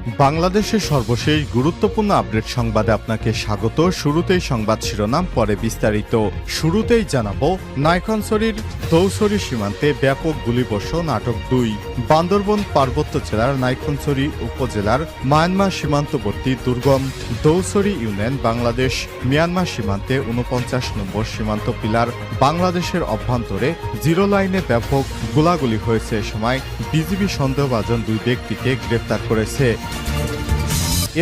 বাংলাদেশের সর্বশেষ গুরুত্বপূর্ণ আপডেট সংবাদে আপনাকে স্বাগত। শুরুতেই সংবাদ শিরোনাম, পরে বিস্তারিত। শুরুতেই জানাবো, নাইক্ষ্যংছড়ির দৌছড়ি সীমান্তে ব্যাপক গুলিবর্ষণ, আটক 2। বান্দরবন পার্বত্য জেলার নাইক্ষ্যংছড়ি উপজেলার মায়ানমার সীমান্তবর্তী দুর্গম দৌছড়ি ইউনিয়ন বাংলাদেশ মিয়ানমার সীমান্তে ৪৯ নম্বর সীমান্ত পিলার বাংলাদেশের অভ্যন্তরে জিরো লাইনে ব্যাপক গোলাগুলি হয়েছে। এ সময় বিজিবি সন্দেহভাজন 2 ব্যক্তিকে গ্রেপ্তার করেছে।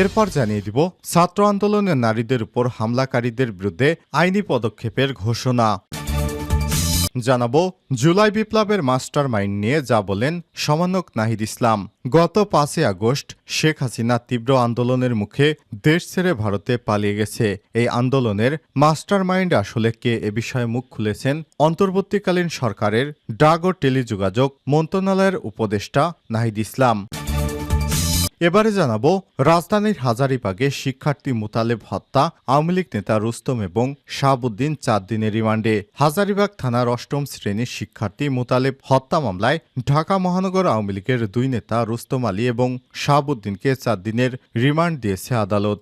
এরপর জানিয়ে দিব, ছাত্র আন্দোলনের নারীদের উপর হামলাকারীদের বিরুদ্ধে আইনি পদক্ষেপের ঘোষণা। জানাবো, জুলাই বিপ্লবের মাস্টার মাইন্ড নিয়ে যা বলেন সমন্বয়ক নাহিদ ইসলাম। গত 5 আগস্ট শেখ হাসিনা তীব্র আন্দোলনের মুখে দেশ ছেড়ে ভারতে পালিয়ে গেছে। এই আন্দোলনের মাস্টার মাইন্ড আসলে কে, এ বিষয়ে মুখ খুলেছেন অন্তর্বর্তীকালীন সরকারের ডাক ও টেলিযোগাযোগ মন্ত্রণালয়ের উপদেষ্টা নাহিদ ইসলাম। এবারে জানাবো, রাজধানীর হাজারীবাগে শিক্ষার্থী মুতালেব হত্যা, আওয়ামী লীগ নেতা রুস্তম এবং শাহাবুদ্দিন 4 দিনের রিমান্ডে। হাজারীবাগ থানার 8ম শ্রেণীর শিক্ষার্থী মুতালেব হত্যা মামলায় ঢাকা মহানগর আওয়ামী লীগের 2 নেতা রুস্তম আলী এবং শাহাবুদ্দিনকে 4 দিনের রিমান্ড দিয়েছে আদালত।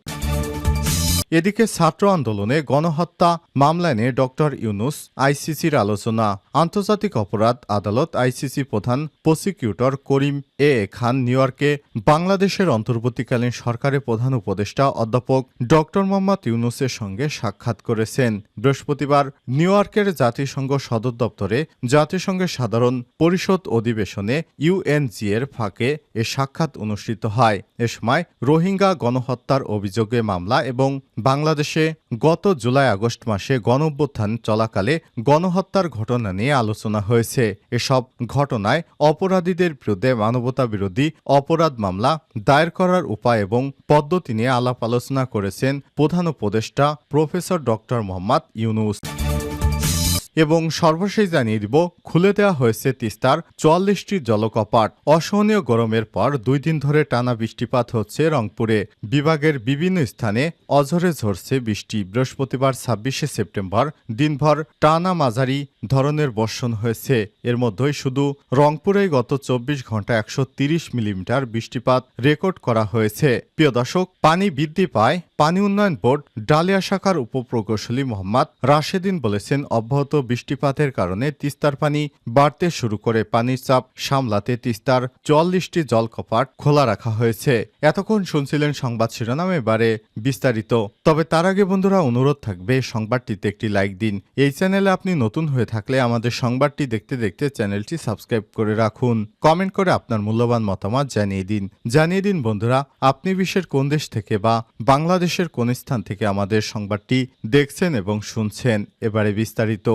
এদিকে ছাত্র আন্দোলনে গণহত্যা মামলা নিয়ে ডক্টর ইউনুস আইসিসির আলোচনা। আন্তর্জাতিক অপরাধ আদালত আইসিসি প্রধান প্রসিকিউটর করিম এ খান নিউ ইয়র্কে বাংলাদেশের অন্তর্বর্তীকালীন সরকারের প্রধান উপদেষ্টা অধ্যাপক ডক্টর মোহাম্মদ ইউনুসের সঙ্গে সাক্ষাৎ করেছেন। বৃহস্পতিবার নিউ ইয়র্কের জাতিসংঘ সদর দপ্তরে জাতিসংঘের সাধারণ পরিষদ অধিবেশনে ইউএনজি এর ফাঁকে এ সাক্ষাৎ অনুষ্ঠিত হয়। এ সময় রোহিঙ্গা গণহত্যার অভিযোগে মামলা এবং বাংলাদেশে গত জুলাই আগস্ট মাসে গণঅভ্যুত্থান চলাকালে গণহত্যার ঘটনা নিয়ে আলোচনা হয়েছে। এসব ঘটনায় অপরাধীদের বিরুদ্ধে মানবতাবিরোধী অপরাধ মামলা দায়ের করার উপায় এবং পদ্ধতি নিয়ে আলাপ আলোচনা করেছেন প্রধান উপদেষ্টা প্রফেসর ডক্টর মোহাম্মদ ইউনুস। এবং সর্বশেষ জানিয়ে দিব, খুলে দেওয়া হয়েছে তিস্তার 44টি জলকপাট। অসহনীয় গরমের পর 2 দিন ধরে টানা বৃষ্টিপাত হচ্ছে রংপুরে। বিভাগের বিভিন্ন স্থানে অঝরে ঝরছে বৃষ্টি। বৃহস্পতিবার 26শে সেপ্টেম্বর দিনভর টানা মাঝারি ধরনের বর্ষণ হয়েছে। এর মধ্যেই শুধু রংপুরেই গত 24 ঘন্টা 130 মিলিমিটার বৃষ্টিপাত রেকর্ড করা হয়েছে। প্রিয় দর্শক, পানি বৃদ্ধি পায়। পানি উন্নয়ন বোর্ড ডালিয়া শাখার উপপ্রকৌশলী মোহাম্মদ রাশেদিন বলেছেন, অব্যাহত বৃষ্টিপাতের কারণে তিস্তার পানি বাড়তে শুরু করে। পানির চাপ সামলাতে তিস্তার 44টি জলকপাট খোলা রাখা হয়েছে। এতক্ষণ শুনছিলেন সংবাদ শিরোনাম, এবারে বিস্তারিত। তবে তার আগে বন্ধুরা, অনুরোধ থাকবে সংবাদটিতে একটি লাইক দিন। এই চ্যানেলে আপনি নতুন হয়ে থাকলে আমাদের সংবাদটি দেখতে দেখতে চ্যানেলটি সাবস্ক্রাইব করে রাখুন। কমেন্ট করে আপনার মূল্যবান মতামত জানিয়ে দিন বন্ধুরা, আপনি বিশ্বের কোন দেশ থেকে বা বাংলাদেশের কোন স্থান থেকে আমাদের সংবাদটি দেখছেন এবং শুনছেন। এবারে বিস্তারিত।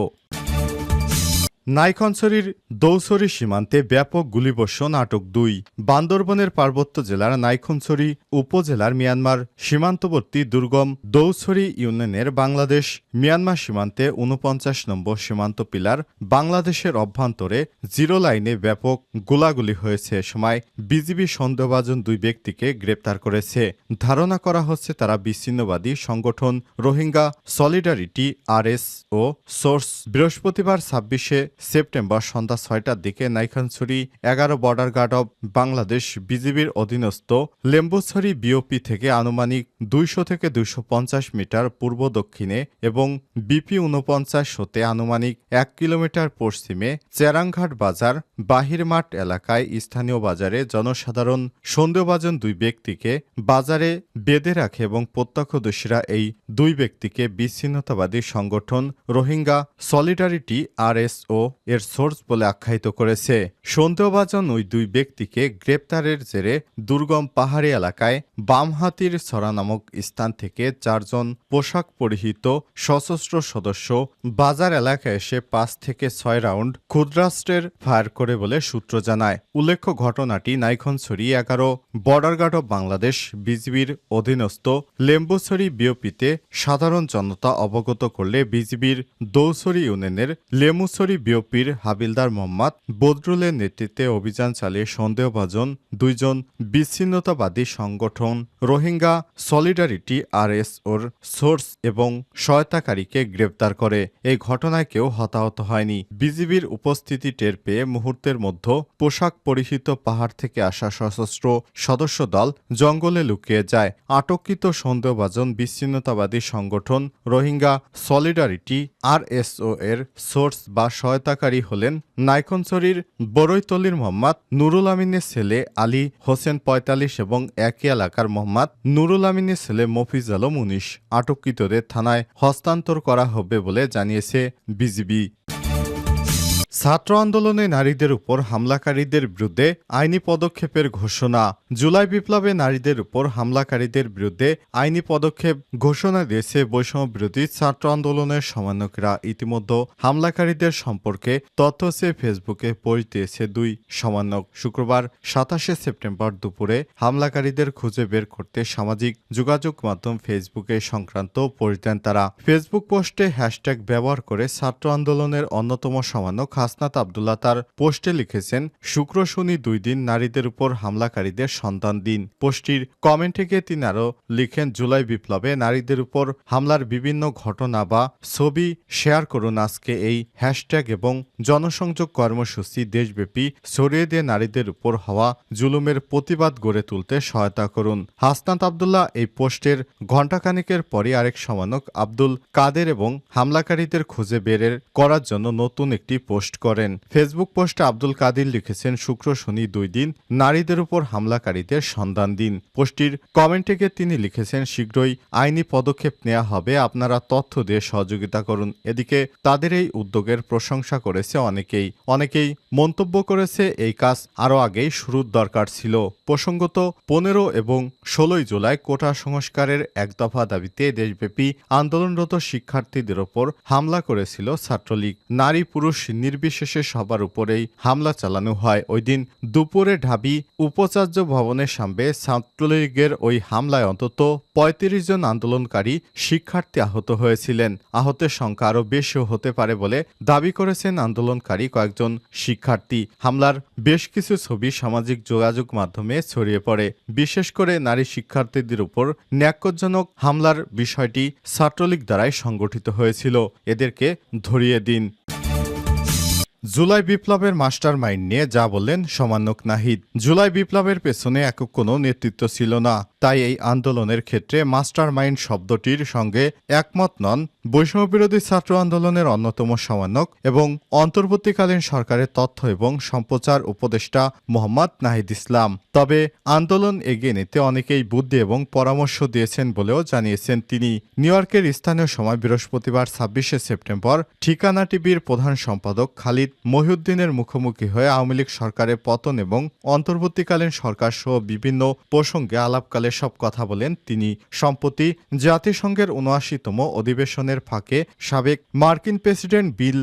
নাইক্ষ্যংছড়ির দৌছড়ি সীমান্তে ব্যাপক গুলিবর্ষণ, আটক 2। বান্দরবনের পার্বত্য জেলার নাইক্ষ্যংছড়ি উপজেলার মিয়ানমার সীমান্তবর্তী দুর্গম দৌছড়ি ইউনিয়নের বাংলাদেশ মিয়ানমার সীমান্তে ৪৯ নম্বর সীমান্ত পিলার বাংলাদেশের অভ্যন্তরে জিরো লাইনে ব্যাপক গোলাগুলি হয়েছে। এ সময় বিজিবি সন্দেহভাজন 2 ব্যক্তিকে গ্রেপ্তার করেছে। ধারণা করা হচ্ছে তারা বিচ্ছিন্নবাদী সংগঠন রোহিঙ্গা সলিডারিটি RS ও সোর্স। বৃহস্পতিবার 26শে সেপ্টেম্বর সন্ধ্যা 6টার দিকে Naikhongchhari 11 border guard of Bangladesh বিজিবির অধীনস্থ লেম্বুছড়ি বিওপি থেকে আনুমানিক 200 থেকে 250 মিটার পূর্ব দক্ষিণে এবং বিপি 49 হতে আনুমানিক 1 কিলোমিটার পশ্চিমে চেরাংঘাট বাজার বাহিরমাঠ এলাকায় স্থানীয় বাজারে জনসাধারণ সন্দেহভাজন 2 ব্যক্তিকে বাজারে বেঁধে রাখে এবং প্রত্যক্ষদর্শীরা এই 2 ব্যক্তিকে বিচ্ছিন্নতাবাদী সংগঠন রোহিঙ্গা সলিডারিটি RS ও এর সোর্স বলে আখ্যায়িত করেছে। সন্দেহভাজন ওই 2 ব্যক্তিকে গ্রেপ্তারের জেরে দুর্গম পাহাড়ি এলাকায় বামহাতির ছড়া নামক স্থান থেকে 4 জন পোশাক পরিহিত সশস্ত্র সদস্য বাজার এলাকায় এসে 5 থেকে 6 রাউন্ড ক্ষুদ্রাস্ত্রের ফায়ার করে বলে সূত্র জানায়। উল্লেখ্য, ঘটনাটি Naikhongchhari 11 border guard of Bangladesh বিজিবির অধীনস্থ লেম্বুছড়ি বিওপিতে সাধারণ জনতা অবগত করলে বিজিবির দৌছড়ি ইউনিয়নের লেম্বুছড়ি বিওপি বিওপির হাবিলদার মোহাম্মদ বদরুলের নেতৃত্বে অভিযান চালিয়ে সন্দেহভাজন 2 জন বিচ্ছিন্নতাবাদী সংগঠন রোহিঙ্গা সলিডারিটি আরএসওর সোর্স এবং সহায়তাকারীকে গ্রেপ্তার করে। এই ঘটনায় কেউ হতাহত হয়নি। বিজিবির উপস্থিতি টের পেয়ে মুহূর্তের মধ্যে পোশাক পরিহিত পাহাড় থেকে আসা সশস্ত্র সদস্য দল জঙ্গলে লুকিয়ে যায়। আটককৃত সন্দেহভাজন বিচ্ছিন্নতাবাদী সংগঠন রোহিঙ্গা সলিডারিটি আরএসও এর সোর্স বা সহায়তাকারী হলেন নাইখনছড়ির বড়ইতলির মোহাম্মদ নুরুল আমিনের ছেলে আলী হোসেন 45 এবং একই এলাকার মোহাম্মদ নুরুল আমিনের ছেলে মফিজ আলম 19। আটককৃতদের থানায় হস্তান্তর করা হবে বলে জানিয়েছে বিজিবি। ছাত্র আন্দোলনে নারীদের উপর হামলাকারীদের বিরুদ্ধে আইনি পদক্ষেপের ঘোষণা। জুলাই বিপ্লবে নারীদের উপর হামলাকারীদের বিরুদ্ধে আইনি পদক্ষেপ ঘোষণা দিয়েছে বৈষম্য বিরোধী ছাত্র আন্দোলনের সমন্বয়করা। ইতিমধ্যে হামলাকারীদের সম্পর্কে তথ্য চেয়ে ফেসবুকে পোস্ট দিয়েছে 2 সমন্বয়ক। শুক্রবার 27শে সেপ্টেম্বর দুপুরে হামলাকারীদের খুঁজে বের করতে সামাজিক যোগাযোগ মাধ্যম ফেসবুকে সংক্রান্ত পোস্ট দেন তারা। ফেসবুক পোস্টে হ্যাশট্যাগ ব্যবহার করে ছাত্র আন্দোলনের অন্যতম সমন্বয়ক হাসনাত আব্দুল্লাহ তার পোস্টে লিখেছেন, শুক্র শনি 2 দিন নারীদের উপর হামলাকারীদের সন্ধান দিন। পোস্টটির কমেন্টে গিয়ে তিনি আরও লিখেন, জুলাই বিপ্লবে নারীদের উপর হামলার বিভিন্ন ঘটনা বা ছবি শেয়ার করুন আজকে এই হ্যাশট্যাগ এবং জনসংযোগ কর্মসূচি দেশব্যাপী ছড়িয়ে দিয়ে নারীদের উপর হওয়া জুলুমের প্রতিবাদ গড়ে তুলতে সহায়তা করুন। হাসনাত আব্দুল্লাহ এই পোস্টের ঘণ্টাখানেকের পরই আরেক সমন্বয়ক আব্দুল কাদের এবং হামলাকারীদের খুঁজে বের করার জন্য নতুন একটি পোস্ট করেন। ফেসবুক পোস্টে আব্দুল কাদির লিখেছেন, শুক্র শনি 2 দিন নারীদের উপর হামলাকারীদের সন্ধান দিন। পোস্টটির কমেন্টে গিয়ে তিনি লিখেছেন, শীঘ্রই আইনি পদক্ষেপ নেওয়া হবে, আপনারা তথ্য দিয়ে সহযোগিতা করুন। এদিকে তাদের এই উদ্যোগের প্রশংসা করেছে অনেকেই মন্তব্য করেছে এই কাজ আরও আগেই শুরুর দরকার ছিল। প্রসঙ্গত 15 এবং 16 জুলাই কোটা সংস্কারের এক দফা দাবিতে দেশব্যাপী আন্দোলনরত শিক্ষার্থীদের ওপর হামলা করেছিল ছাত্রলীগ। নারী পুরুষ নির্বিশেষে সবার উপরেই হামলা চালানো হয়। ওই দিন দুপুরে ঢাবি উপাচার্য ভবনের সামনে ছাত্রলীগের ওই হামলায় অন্তত 35 জন আন্দোলনকারী শিক্ষার্থী আহত হয়েছিলেন। আহতের সংখ্যা আরও বেশিও হতে পারে বলে দাবি করেছেন আন্দোলনকারী কয়েকজন শিক্ষার্থী। হামলার বেশ কিছু ছবি সামাজিক যোগাযোগ মাধ্যমে ছড়িয়ে পড়ে। বিশেষ করে নারী শিক্ষার্থীদের উপর ন্যাক্কারজনক হামলার বিষয়টি ছাত্রলীগ দ্বারাই সংগঠিত হয়েছিল। এদেরকে ধরিয়ে দিন। জুলাই বিপ্লবের মাস্টার মাইন্ড নিয়ে যা বললেন সমন্বয়ক নাহিদ। জুলাই বিপ্লবের পেছনে একক কোনো নেতৃত্ব ছিল না, তাই এই আন্দোলনের ক্ষেত্রে মাস্টার মাইন্ড শব্দটির সঙ্গে একমত নন বৈষম্যবিরোধী ছাত্র আন্দোলনের অন্যতম সমন্বয়ক এবং অন্তর্বর্তীকালীন সরকারের তথ্য এবং সম্প্রচার উপদেষ্টা মোহাম্মদ নাহিদ ইসলাম। তবে আন্দোলন এগিয়ে নিতে অনেকেই বুদ্ধি এবং পরামর্শ দিয়েছেন বলেও জানিয়েছেন তিনি। নিউ ইয়র্কের স্থানীয় সময় বৃহস্পতিবার 26শে সেপ্টেম্বর ঠিকানা টিভির প্রধান সম্পাদক খালিদ মহিউদ্দিনের মুখোমুখি হয়ে আওয়ামী লীগ সরকারের পতন এবং অন্তর্বর্তীকালীন সরকার সহ বিভিন্ন প্রসঙ্গে আলাপকালে সব কথা বলেন তিনি। সম্প্রতি জাতিসংঘের ৭৯তম অধিবেশনের ফাঁকে সাবেক মার্কিন president Bill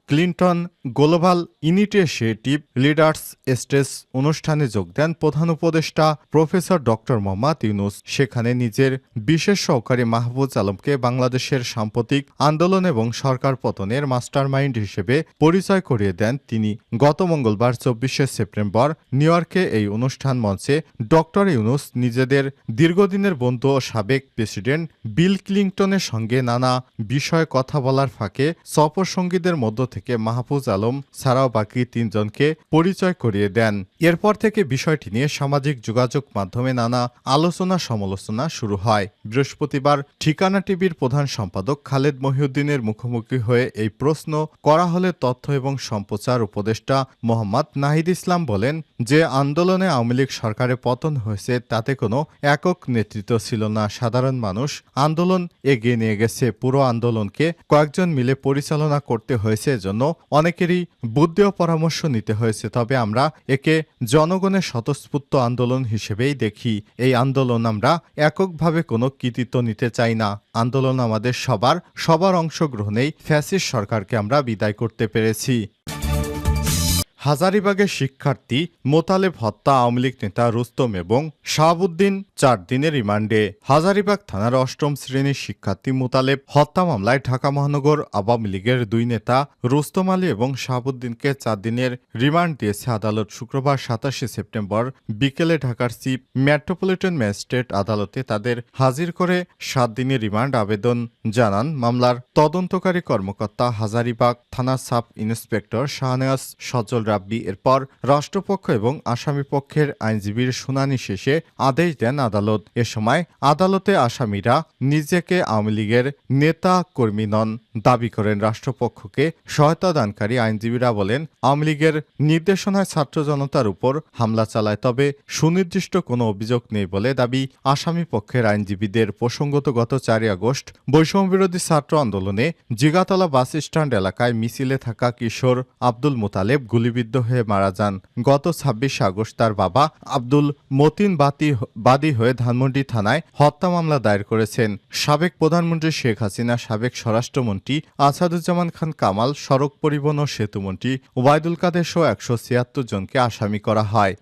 Clinton global initiative leaders stage অনুষ্ঠানে যোগ দেন প্রধান উপদেষ্টা প্রফেসর ডক্টর মোহাম্মদ ইউনুস। সেখানে নিজের বিশেষ সহকারী মাহফুজ আলমকে বাংলাদেশের সাম্প্রতিক আন্দোলন এবং সরকার পতনের মাস্টারমাইন্ড হিসেবে পরিচয় করিয়ে দেন তিনি। গত মঙ্গলবার 24শে সেপ্টেম্বর নিউ ইয়র্কে এই অনুষ্ঠান মঞ্চে ডক্টর ইউনুস নিজেদের দীর্ঘদিনের বন্ধু ও সাবেক প্রেসিডেন্ট বিল ক্লিন্টনের সঙ্গে নানা বিষয়ে কথা বলার ফাঁকে সফর সঙ্গীদের মধ্য থেকে মাহফুজ আলম ছাড়াও বাকি 3 জনকে পরিচয় করিয়ে দেন। এরপর থেকে বিষয়টি নিয়ে সামাজিক যোগাযোগ মাধ্যমে নানা আলোচনা সমালোচনা শুরু হয়। বৃহস্পতিবার ঠিকানা টিভির প্রধান সম্পাদক খালেদ মহিউদ্দিনের মুখোমুখি হয়ে এই প্রশ্ন করা হলে তথ্য এবং সম্প্রচার উপদেষ্টা মোহাম্মদ নাহিদ ইসলাম বলেন যে আন্দোলনে আওয়ামী লীগ সরকারের পতন হয়েছে তাতে কোনো একক নেতৃত্ব ছিল না। সাধারণ মানুষ আন্দোলন এগিয়ে নিয়ে গেছে। পুরো আন্দোলনকে কয়েকজন মিলে পরিচালনা করতে হয়েছে, এজন্য অনেকেরই বুদ্ধি ও পরামর্শ নিতে হয়েছে। তবে আমরা একে জনগণের স্বতঃস্ফূর্ত আন্দোলন হিসেবেই দেখি। এই আন্দোলন আমরা এককভাবে কোনো কৃতিত্ব নিতে চাই না। আন্দোলন আমাদের সবার অংশগ্রহণেই ফ্যাসিস্ট সরকারকে আমরা বিদায় করতে পেরেছি। হাজারীবাগের শিক্ষার্থী মোতালেব হত্যা আওয়ামী লীগ নেতা রুস্তম এবং শাহাবুদ্দিন 4 দিনের রিমান্ডে। হাজারীবাগ থানার 8ম শ্রেণীর শিক্ষার্থী মোতালেব হত্যা মামলায় ঢাকা মহানগর আওয়ামী লীগের 2 নেতা রুস্তম আলী এবং শাহাবুদ্দিনকে 4 দিনের রিমান্ড দিয়েছে আদালত। শুক্রবার 27 সেপ্টেম্বর বিকেলে ঢাকার চিফ মেট্রোপলিটন ম্যাজিস্ট্রেট আদালতে তাদের হাজির করে 7 দিনের রিমান্ড আবেদন জানান মামলার তদন্তকারী কর্মকর্তা হাজারীবাগ থানা সাব ইন্সপেক্টর শাহনেওয়াজ সজল রাব্বি। এরপর রাষ্ট্রপক্ষ এবং আসামি পক্ষের আইনজীবীর শুনানি শেষে আদেশ দেন আদালত। এ সময় আদালতে আসামিরা নিজেকে আওয়ামী লীগের নেতা কর্মী নন দাবি করেন। রাষ্ট্রপক্ষকে সহায়তা দানকারী আইনজীবীরা বলেন, আওয়ামী লীগের নির্দেশনায় ছাত্র জনতার উপর হামলা চালায়, তবে সুনির্দিষ্ট কোনো অভিযোগ নেই বলে দাবি আসামি পক্ষের আইনজীবীদের। প্রসঙ্গত গত 4 আগস্ট বৈষম্যবিরোধী ছাত্র আন্দোলনে জিগাতলা বাস স্ট্যান্ড এলাকায় মিছিলে থাকা কিশোর আব্দুল মোতালেব গুলিবিদ্ধ হয়ে মারা যান। গত 26 আগস্ট তার বাবা আব্দুল মতিন বাদী হয়ে ধানমন্ডি থানায় হত্যা মামলা দায়ের করেছেন। সাবেক প্রধানমন্ত্রী শেখ হাসিনা, সাবেক স্বরাষ্ট্রমন্ত্রী আসাদুজ্জামান খান কামাল, সড়ক পরিবহন ও সেতুমন্ত্রী ওবায়দুল কাদের সহ 176 জনকে আসামি করা হয়।